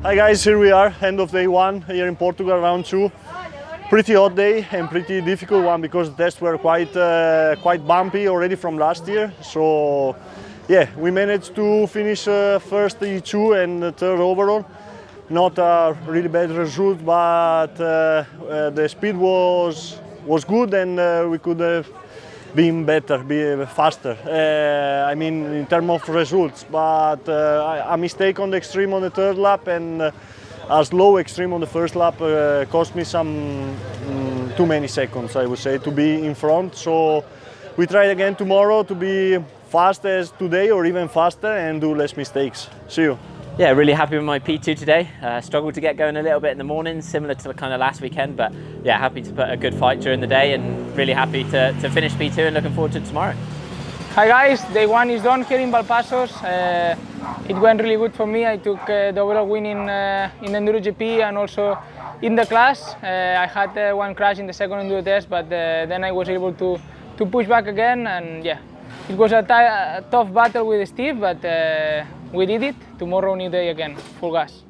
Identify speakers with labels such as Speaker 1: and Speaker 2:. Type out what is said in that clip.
Speaker 1: Hi guys, here we are, end of day one here in Portugal, round two. Pretty hot day and pretty difficult one because the tests were quite bumpy already from last year. So yeah, we managed to finish first E2 and third overall. Not a really bad result, but the speed was good and we could have been better, be faster. I mean, in terms of results, but a mistake on the extreme on the third lap and a slow extreme on the first lap cost me some too many seconds, I would say, to be in front. So we try again tomorrow to be fast as today or even faster and do less mistakes. See you.
Speaker 2: Yeah, really happy with my P2 today. Struggled to get going a little bit in the morning, similar to the kind of last weekend, but yeah, happy to put a good fight during the day and really happy to finish P2 and looking forward to tomorrow.
Speaker 3: Hi guys, day one is done here in Valpacos. It went really good for me. I took the overall win in EnduroGP and also in the class. I had one crash in the second Enduro test, but then I was able to push back again, and yeah, it was a tough battle with Steve, but we did it. Tomorrow, new day again, full gas.